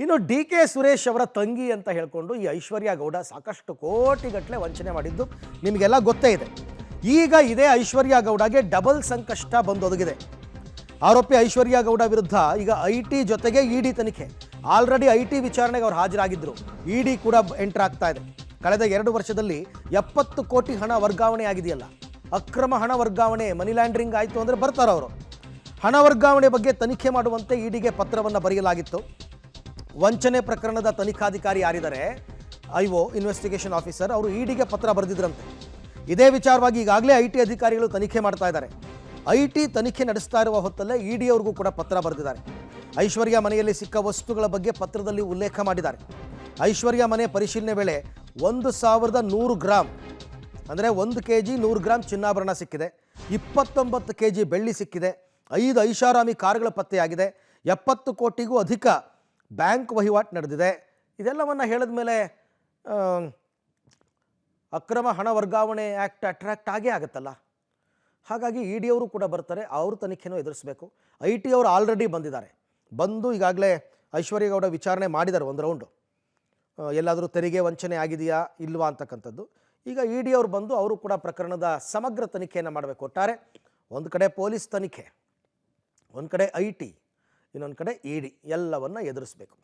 ಇನ್ನು D K Suresh ಅವರ ತಂಗಿ ಅಂತ ಹೇಳ್ಕೊಂಡು ಈ ಐಶ್ವರ್ಯ ಗೌಡ ಸಾಕಷ್ಟು ಕೋಟಿಗಟ್ಟಲೆ ವಂಚನೆ ಮಾಡಿದ್ದು ನಿಮಗೆಲ್ಲ ಗೊತ್ತೇ ಇದೆ. ಈಗ ಇದೇ ಐಶ್ವರ್ಯ ಗೌಡಗೆ ಡಬಲ್ ಸಂಕಷ್ಟ ಬಂದೊದಗಿದೆ. ಆರೋಪಿ ಐಶ್ವರ್ಯ ಗೌಡ ವಿರುದ್ಧ ಈಗ ಐಟಿ ಜೊತೆಗೆ ಇಡಿ ತನಿಖೆ. ಆಲ್ರೆಡಿ ಐಟಿ ವಿಚಾರಣೆಗೆ ಅವರು ಹಾಜರಾಗಿದ್ದರು. ಇಡಿ ಕೂಡ ಎಂಟರ್ ಆಗ್ತಾ ಇದೆ. ಕಳೆದ 2 ವರ್ಷದಲ್ಲಿ 70 ಕೋಟಿ ಹಣ ವರ್ಗಾವಣೆ ಆಗಿದೆಯಲ್ಲ, ಅಕ್ರಮ ಹಣ ವರ್ಗಾವಣೆ, ಮನಿ ಲ್ಯಾಂಡ್ರಿಂಗ್ ಆಯಿತು ಅಂದರೆ ಬರ್ತಾರೆ ಅವರು. ಹಣ ವರ್ಗಾವಣೆ ಬಗ್ಗೆ ತನಿಖೆ ಮಾಡುವಂತೆ ಇಡಿಗೆ ಪತ್ರವನ್ನು ಬರೆಯಲಾಗಿತ್ತು. ವಂಚನೆ ಪ್ರಕರಣದ ತನಿಖಾಧಿಕಾರಿ ಯಾರಿದ್ದಾರೆ, ಐಒ ಇನ್ವೆಸ್ಟಿಗೇಷನ್ ಆಫೀಸರ್, ಅವರು ಇಡಿಗೆ ಪತ್ರ ಬರೆದಿದ್ರಂತೆ. ಇದೇ ವಿಚಾರವಾಗಿ ಈಗಾಗಲೇ ಐಟಿ ಅಧಿಕಾರಿಗಳು ತನಿಖೆ ಮಾಡ್ತಾ ಇದ್ದಾರೆ. ಐಟಿ ತನಿಖೆ ನಡೆಸ್ತಾ ಇರುವ ಹೊತ್ತಲ್ಲೇ ಇಡಿ ಅವ್ರಿಗೂ ಕೂಡ ಪತ್ರ ಬರೆದಿದ್ದಾರೆ. ಐಶ್ವರ್ಯ ಮನೆಯಲ್ಲಿ ಸಿಕ್ಕ ವಸ್ತುಗಳ ಬಗ್ಗೆ ಪತ್ರದಲ್ಲಿ ಉಲ್ಲೇಖ ಮಾಡಿದ್ದಾರೆ. ಐಶ್ವರ್ಯ ಮನೆ ಪರಿಶೀಲನೆ ವೇಳೆ 1100 ಗ್ರಾಂ ಅಂದರೆ 1 kg 100 ಗ್ರಾಂ ಚಿನ್ನಾಭರಣ ಸಿಕ್ಕಿದೆ, 29 kg ಬೆಳ್ಳಿ ಸಿಕ್ಕಿದೆ, 5 ಐಷಾರಾಮಿ ಕಾರುಗಳ ಪತ್ತೆಯಾಗಿದೆ, 70 ಕೋಟಿಗೂ ಅಧಿಕ ಬ್ಯಾಂಕ್ ವಹಿವಾಟು ನಡೆದಿದೆ. ಇದೆಲ್ಲವನ್ನು ಹೇಳಿದ ಮೇಲೆ ಅಕ್ರಮ ಹಣ ವರ್ಗಾವಣೆ ಆ್ಯಕ್ಟ್ ಅಟ್ರಾಕ್ಟ್ ಆಗೇ ಆಗುತ್ತಲ್ಲ. ಹಾಗಾಗಿ ಇಡಿ ಅವರು ಕೂಡ ಬರ್ತಾರೆ, ಅವರು ತನಿಖೆನೂ ಎದುರಿಸಬೇಕು. ಐಟಿ ಅವರು ಆಲ್ರೆಡಿ ಬಂದಿದ್ದಾರೆ. ಬಂದು ಈಗಾಗಲೇ ಐಶ್ವರ್ಯ ಗೌಡ ವಿಚಾರಣೆ ಮಾಡಿದ್ದಾರೆ ಒಂದು ರೌಂಡು. ಎಲ್ಲಾದರೂ ತೆರಿಗೆ ವಂಚನೆ ಆಗಿದೆಯಾ ಇಲ್ವಾ ಅಂತಕ್ಕಂಥದ್ದು. ಈಗ ಇಡಿ ಅವರು ಬಂದು ಅವರು ಕೂಡ ಪ್ರಕರಣದ ಸಮಗ್ರ ತನಿಖೆಯನ್ನು ಮಾಡಬೇಕು. ಒಟ್ಟಾರೆ ಒಂದು ಕಡೆ ಪೊಲೀಸ್ ತನಿಖೆ, ಒಂದು ಕಡೆ ಐಟಿ, ಇನ್ನೊಂದು ಕಡೆ ಇಡಿ, ಎಲ್ಲವನ್ನು ಎದುರಿಸಬೇಕು.